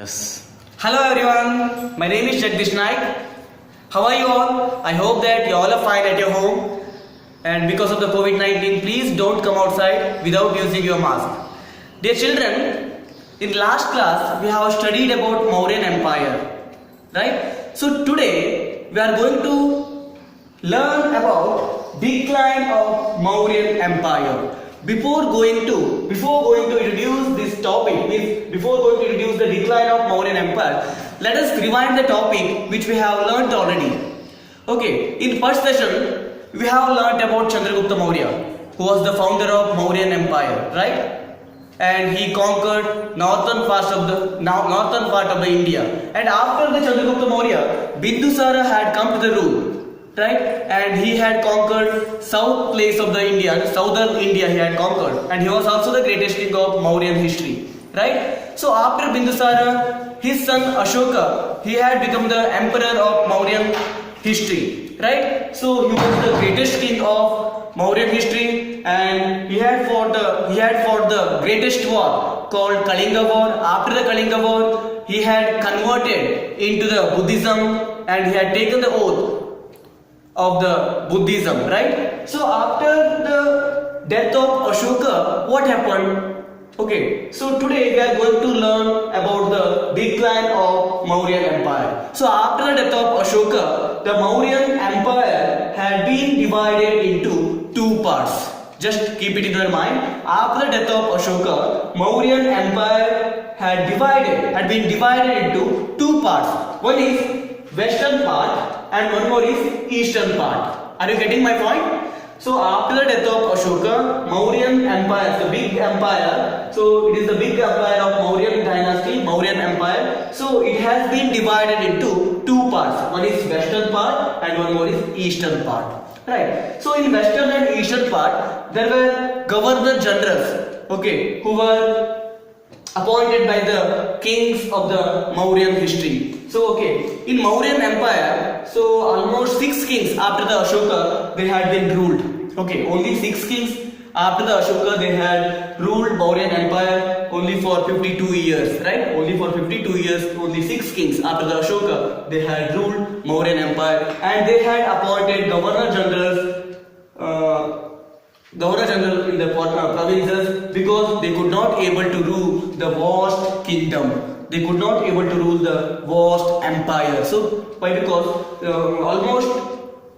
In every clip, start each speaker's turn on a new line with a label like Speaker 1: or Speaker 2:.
Speaker 1: Yes. Hello everyone, my name is Jagadish S Naik. How are you all? I hope that you all are fine at your home. And because of the COVID-19, please don't come outside without using your mask. Dear children, in last class we have studied about Mouryan Empire, right? So today we are going to learn about decline of Mouryan Empire. Before going to introduce this topic, before going to introduce the decline of Mouryan Empire, let us rewind the topic which we have learnt already. Okay, in first session we have learnt about Chandragupta Maurya, who was the founder of Mouryan Empire, right? And he conquered northern part of the India. And after the Chandragupta Maurya, Bindusara had come to the rule. Right, and he had conquered south place of the India, southern India he had conquered, and he was also the greatest king of Mauryan history. Right. So after Bindusara, his son Ashoka, he had become the emperor of Mauryan history. Right. So he was the greatest king of Mauryan history, and he had fought the greatest war called Kalinga War. After the Kalinga War, he had converted into the Buddhism, and he had taken the oath of the Buddhism, right? So after the death of Ashoka, what happened? Okay, so today we are going to learn about the decline of Mauryan Empire. So after the death of Ashoka, the Mauryan Empire had been divided into two parts. Just keep it in your mind. After the death of Ashoka, Mauryan Empire had been divided into two parts. One is western part and one more is eastern part. Are you getting my point? So after the death of Ashoka, Mauryan Empire, the big empire, so it is the big empire of Mauryan dynasty, Mauryan Empire. So it has been divided into two parts. One is western part and one more is eastern part. Right. So in western and eastern part, there were governor generals, okay, who were appointed by the kings of the Mauryan history. So okay, in Mauryan Empire, so almost 6 kings after the Ashoka, they had been ruled. Okay, only 6 kings after the Ashoka, they had ruled Mauryan Empire only for 52 years, right? Only for 52 years, only 6 kings after the Ashoka, they had ruled Mauryan Empire, and they had appointed governor generals in the provinces, because they could not able to rule the vast kingdom. They could not able to rule the vast empire. So why? Because almost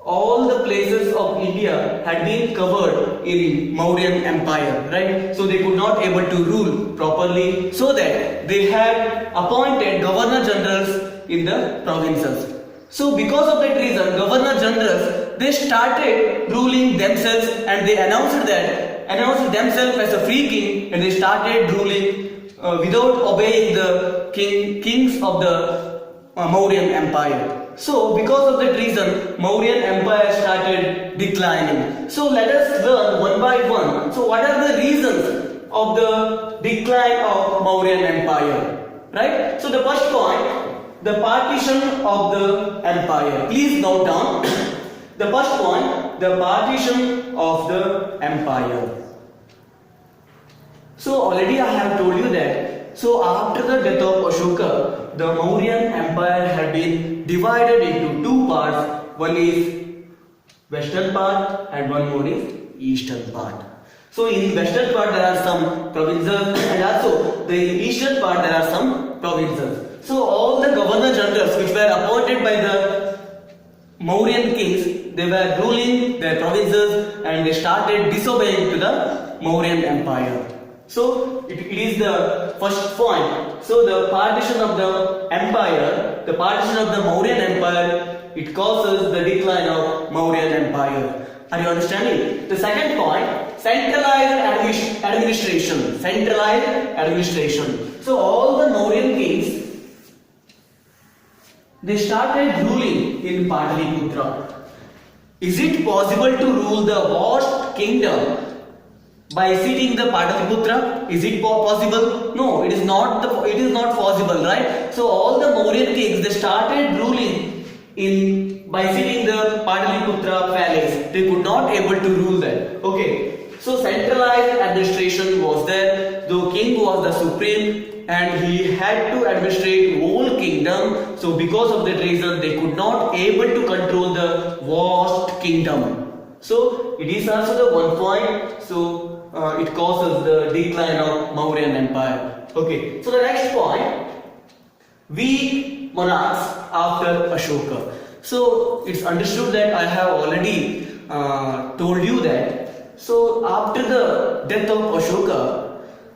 Speaker 1: all the places of India had been covered in Mauryan Empire, right? So they could not able to rule properly, so that they had appointed governor generals in the provinces. So because of that reason, governor generals, they started ruling themselves, and they announced themselves as a free king, and they started ruling without obeying the kings of the Mauryan Empire. So because of that reason, Mauryan Empire started declining. So let us learn one by one. So what are the reasons of the decline of Mauryan Empire? Right? So the first point, the partition of the empire. Please note down. The first point, the partition of the empire. So already I have told you that. So after the death of Ashoka, the Mauryan Empire had been divided into two parts. One is western part and one more is eastern part. So in western part there are some provinces, and also the eastern part there are some provinces. So all the governor generals which were appointed by the Mauryan kings, they were ruling their provinces, and they started disobeying to the Mauryan Empire. So it is the first point. So the partition of the empire, the partition of the Mauryan Empire, it causes the decline of Mauryan Empire. Are you understanding? The second point, centralized administration. Centralized administration. So all the Mauryan kings, they started ruling in Pataliputra. Is it possible to rule the vast kingdom by sitting the Pataliputra? Is it possible? No, it is not possible, right? So all the Mauryan kings, they started ruling by sitting the Pataliputra palace. They could not able to rule that. Okay. So centralized administration was there. The king was the supreme and he had to administrate whole kingdom. So because of that reason, they could not able to control the vast kingdom. So it is also the one point. So it causes the decline of Mauryan Empire. Okay. So the next point, weak monarchs after Ashoka. So it's understood that I have already told you that. So after the death of Ashoka,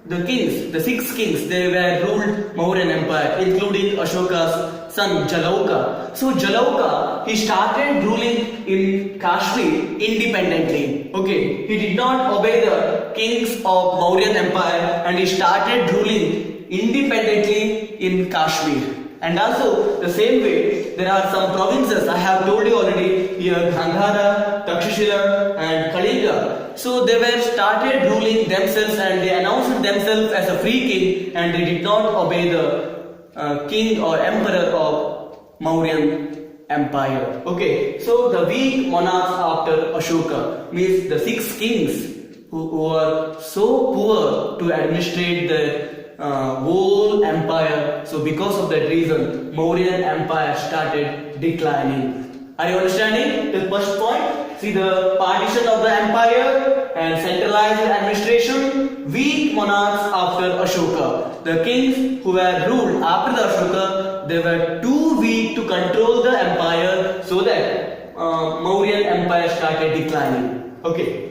Speaker 1: the kings, the 6 kings, they were ruled Mauryan Empire, including Ashoka's son Jalauka. So Jalauka, he started ruling in Kashmir independently. Okay, he did not obey the kings of Mauryan Empire, and he started ruling independently in Kashmir. And also the same way, there are some provinces I have told you already here: Gandhara, Takshashila, and Kalinga. So they were started ruling themselves, and they announced themselves as a free king, and they did not obey the king or emperor of Mauryan Empire. Okay, so the weak monarchs after Ashoka means the 6 kings who were so poor to administrate the whole empire. So because of that reason, Mauryan Empire started declining. Are you understanding the first point? See the partition of the empire and centralized administration. Weak monarchs after Ashoka. The kings who were ruled after the Ashoka, they were too weak to control the empire, so that Mauryan Empire started declining. Okay.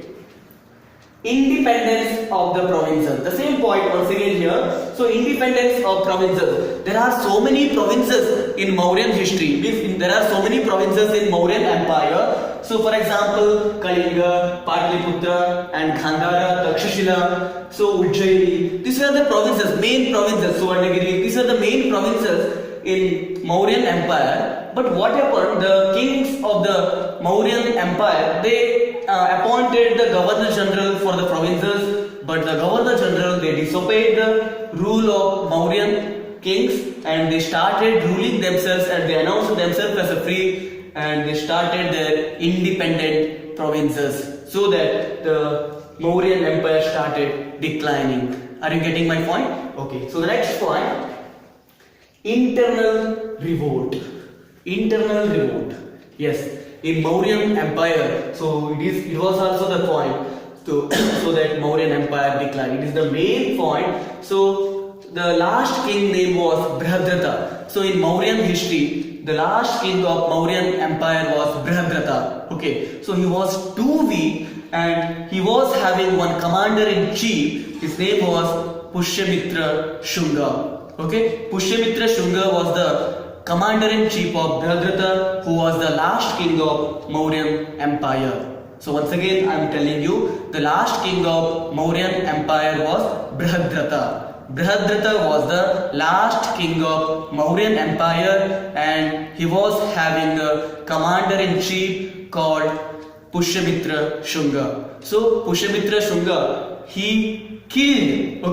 Speaker 1: Independence of the provinces. The same point once again here. So independence of provinces. There are so many provinces in Mauryan history. There are so many provinces in Mauryan Empire. So for example, Kalinga, Patliputra, and Gandhara, Takshashila, so Ujjaini. These are the provinces, main provinces. Suvarnagiri. These are the main provinces in Mauryan Empire. But what happened? The kings of the Mauryan Empire, they appointed the Governor General for the provinces, but the Governor General, they disobeyed the rule of Mauryan kings, and they started ruling themselves, and they announced themselves as a free, and they started their independent provinces, so that the Mauryan Empire started declining. Are you getting my point? Okay, so the next point, internal revolt. Internal revolt. Yes. In Mauryan Empire, so it was also the point so that Mauryan Empire declined. It is the main point. So the last king name was Brihadrata. So in Mauryan history, the last king of Mauryan Empire was Brihadrata. Okay, so he was too weak, and he was having one commander in chief. His name was Pushyamitra Shunga. Okay, Pushyamitra Shunga was the commander-in-chief of Brihadrata, who was the last king of Mauryan Empire. So once again I am telling you, the last king of Mauryan Empire was Brihadrata. Brihadrata was the last king of Mauryan Empire, and he was having a commander-in-chief called Pushyamitra Shunga. So Pushyamitra Shunga, he killed,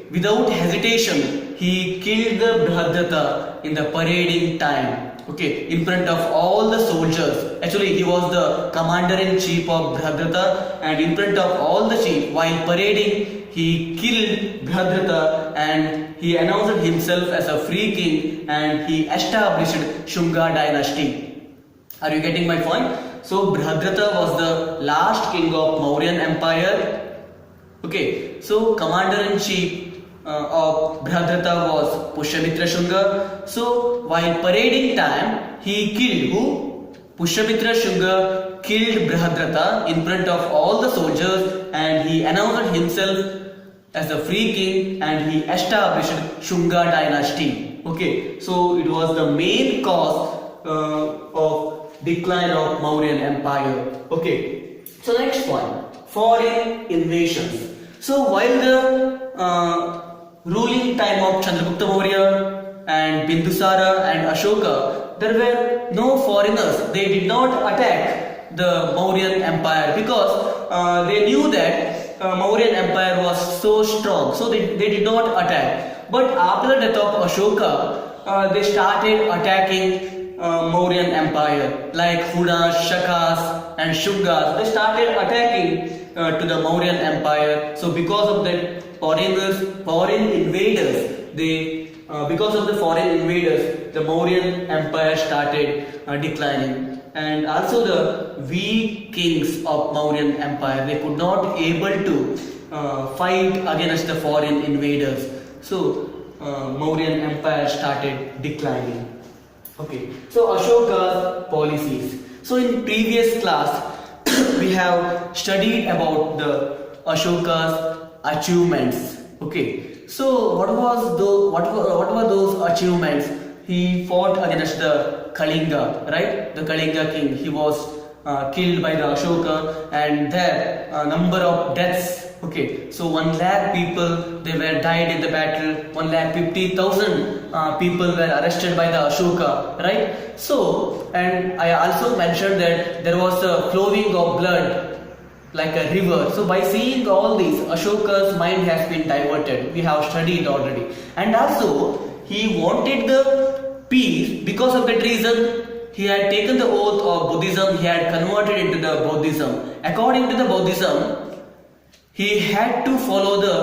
Speaker 1: without hesitation, he killed the Brihadrata in the parading time. Okay, in front of all the soldiers. Actually, he was the commander-in-chief of Brihadrata, and in front of all the chief, while parading, he killed Brihadrata, and he announced himself as a free king, and he established Shunga dynasty. Are you getting my point? So Brihadrata was the last king of Mauryan Empire. Okay, so commander-in-chief of Brihadrata was Pushyamitra Shunga. So while parading time, he killed who? Pushyamitra Shunga killed Brihadrata in front of all the soldiers, and he announced himself as a free king, and he established Shunga dynasty. Okay, so it was the main cause of decline of Mauryan Empire. Okay, so next point, foreign invasions. So while the ruling time of Chandragupta Maurya and Bindusara and Ashoka, there were no foreigners. They did not attack the Mauryan Empire because they knew that Mauryan Empire was so strong. So they did not attack. But after the death of Ashoka, they started attacking Mauryan Empire, like Hunas, Shakas and Shungas. They started attacking to the Mauryan Empire. So because of that, foreign invaders, because of the foreign invaders, the Mauryan Empire started declining, and also the weak kings of Mauryan Empire, they could not able to fight against the foreign invaders. So Mauryan Empire started declining. Okay, so Ashoka's policies. So in previous class we have studied about the Ashoka's achievements. Okay, so what were those achievements? He fought against the Kalinga, right? The Kalinga king. He was killed by the Ashoka, and there a number of deaths. Okay, so 1 lakh people they were died in the battle. 1,50,000 people were arrested by the Ashoka, right? So, and I also mentioned that there was a flowing of blood like a river. So by seeing all these, Ashoka's mind has been diverted. We have studied already, and also he wanted the peace. Because of that reason, he had taken the oath of Buddhism. He had converted into the Buddhism. According to the Buddhism, he had to follow the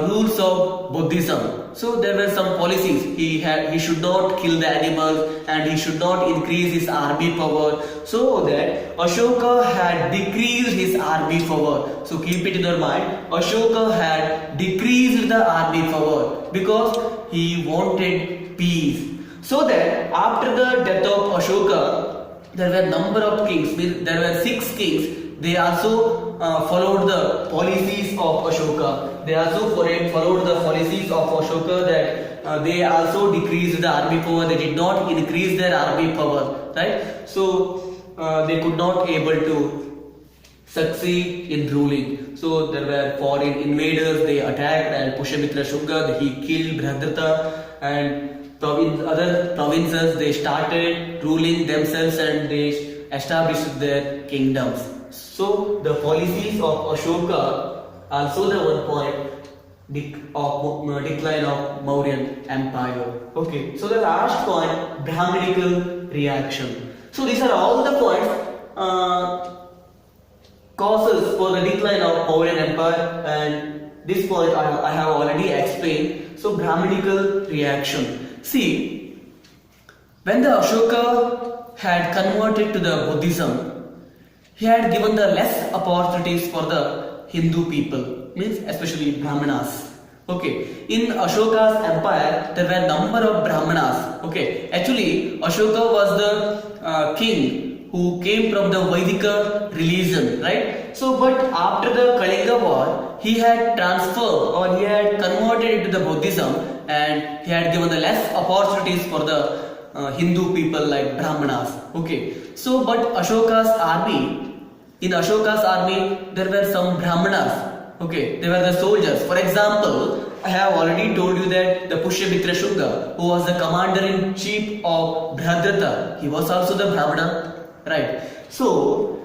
Speaker 1: rules of Buddhism. So there were some policies. He should not kill the animals, and he should not increase his army power. So that Ashoka had decreased his army power. So keep it in your mind. Ashoka had decreased the army power because he wanted peace. So that after the death of Ashoka, there were number of kings. There were 6 kings. They also followed the policies of Ashoka. They also followed the policies of Ashoka, that they also decreased the army power. They did not increase their army power, right? So they could not able to succeed in ruling. So there were foreign invaders. They attacked, and Pushyamitra Shunga, he killed Bhadratha, and other provinces they started ruling themselves, and they established their kingdoms. So the policies of Ashoka also the one point decline of Mauryan Empire. Okay, so the last point, Brahminical reaction. So these are all the points, causes for the decline of Mauryan Empire, and this point I have already explained. So Brahminical reaction. See, when the Ashoka had converted to the Buddhism, he had given the less opportunities for the Hindu people, means especially Brahmanas. Okay, in Ashoka's empire there were number of Brahmanas. Okay, actually Ashoka was the king who came from the Vedic religion, right? So, but after the Kalinga war, he had transferred, or he had converted into the Buddhism, and he had given the less opportunities for the Hindu people like Brahmanas. Okay, so but in Ashoka's army there were some Brahmanas. Okay, they were the soldiers. For example, I have already told you that the Pushyamitra Shunga, who was the commander-in-chief of Bhadratha, he was also the Brahmana, right? So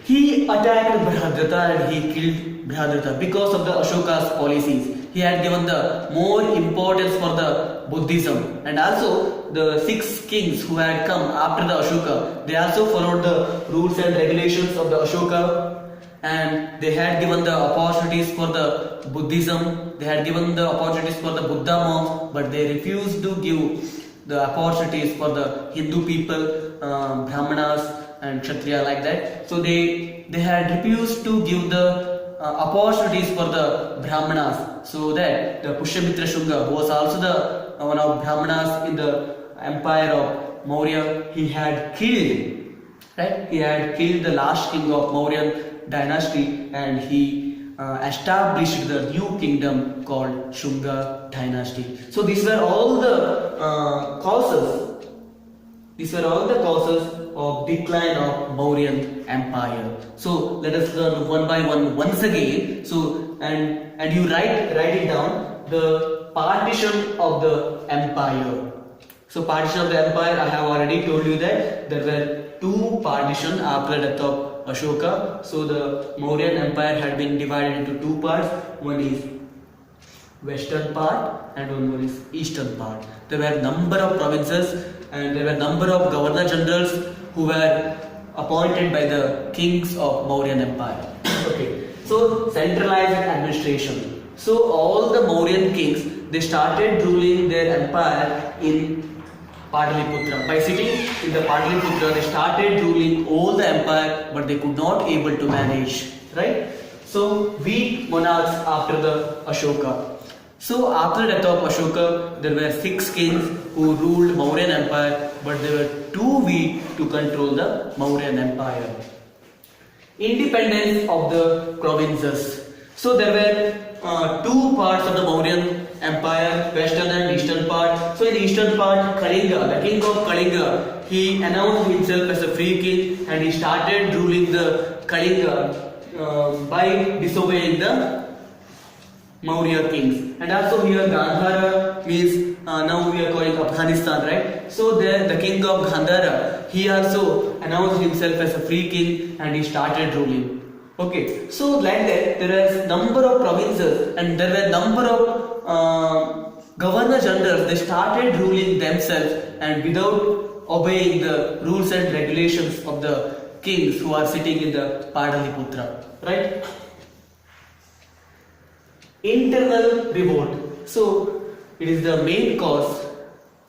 Speaker 1: he attacked Bhadratha and he killed Bhadratha because of the Ashoka's policies. He had given the more importance for the Buddhism, and also the 6 kings who had come after the Ashoka, they also followed the rules and regulations of the Ashoka, and they had given the opportunities for the Buddhism. They had given the opportunities for the Buddha monks, but they refused to give the opportunities for the Hindu people, Brahmanas and Kshatriya, like that. So they had refused to give the opportunities for the Brahmanas, so that the Pushyamitra Shunga, who was also the one of Brahmanas in the empire of Maurya, he had killed, right? He had killed the last king of Mauryan dynasty, and he established the new kingdom called Shunga dynasty. So these were all the causes. These were all the causes of decline of Mauryan Empire. So let us learn one by one once again. So and you write it down, the partition of the empire. So partition of the empire, I have already told you that there were 2 partitions after the death of Ashoka. So the Mauryan Empire had been divided into 2 parts. One is western part and one is eastern part. There were number of provinces, and there were number of governor generals who were appointed by the kings of Mauryan Empire. Okay, so centralized administration. So all the Mauryan kings, they started ruling their empire in Pataliputra. By sitting in the Pataliputra, they started ruling all the empire, but they could not able to manage, right? So weak monarchs after the Ashoka. So after the death of Ashoka, there were 6 kings who ruled Mauryan Empire, but they were too weak to control the Mauryan Empire. Independence of the provinces. So there were 2 parts of the Mauryan Empire, western and eastern part. So in the eastern part, Kalinga, the king of Kalinga, he announced himself as a free king and he started ruling the Kalinga by disobeying the Maurya kings. And also here Gandhara means now we are calling Afghanistan, right? So there the king of Gandhara, he also announced himself as a free king and he started ruling. Okay, so like that there is number of provinces and there were number of governor generals. They started ruling themselves and without obeying the rules and regulations of the kings who are sitting in the Pataliputra, right? Internal revolt. So it is the main cause.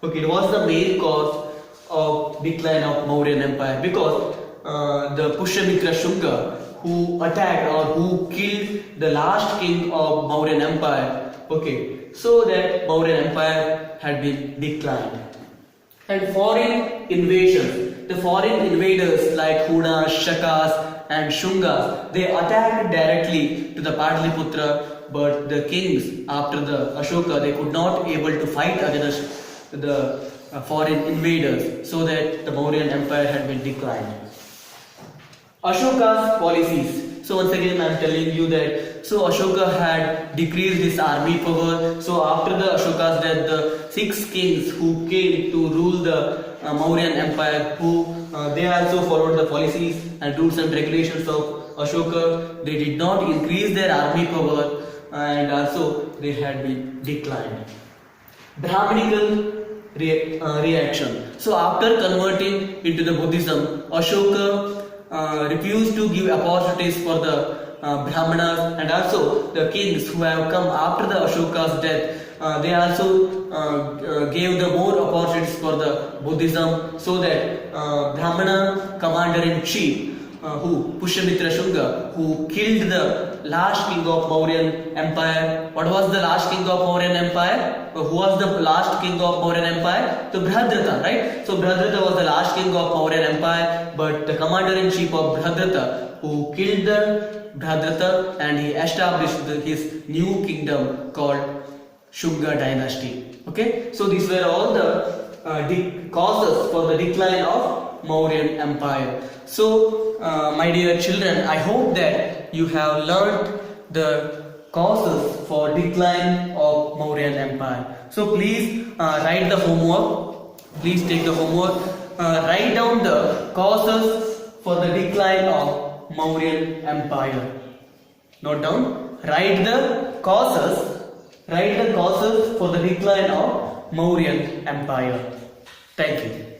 Speaker 1: Okay, it was the main cause of decline of Mauryan Empire because the Pushyamitra Shunga, who attacked or who killed the last king of Mauryan Empire. Okay, so that Mauryan Empire had been declined. And foreign invasions. The foreign invaders like Hunas, Shakas and Shungas, they attacked directly to the Pataliputra. But the kings after the Ashoka, they could not able to fight against the foreign invaders, so that the Mauryan Empire had been declined. Ashoka's policies. So once again I am telling you that so Ashoka had decreased his army power. So after the Ashoka's death, the 6 kings who came to rule the Mauryan Empire, they also followed the policies and rules and regulations of Ashoka. They did not increase their army power and also they had been declined. Brahminical reaction. So after converting into the Buddhism, Ashoka refused to give opportunities for the Brahmanas, and also the kings who have come after the Ashoka's death, they also gave the more opportunities for the Buddhism, so that Brahmana commander-in-chief who Pushyamitra Shunga, who killed the last king of Mauryan Empire. What was the last king of Mauryan Empire? Who was the last king of Mauryan Empire? So Brihadrata, right? So Brihadrata was the last king of Mauryan Empire, but the commander-in-chief of Brihadrata, who killed the Brihadrata and he established his new kingdom called Shunga dynasty. Okay, so these were all the causes for the decline of Mauryan Empire. So my dear children, I hope that you have learnt the causes for decline of Mauryan Empire. So please write the homework. Please take the homework. Write down the causes for the decline of Mauryan Empire. Note down. Write the causes. Write the causes for the decline of Mauryan Empire. Thank you.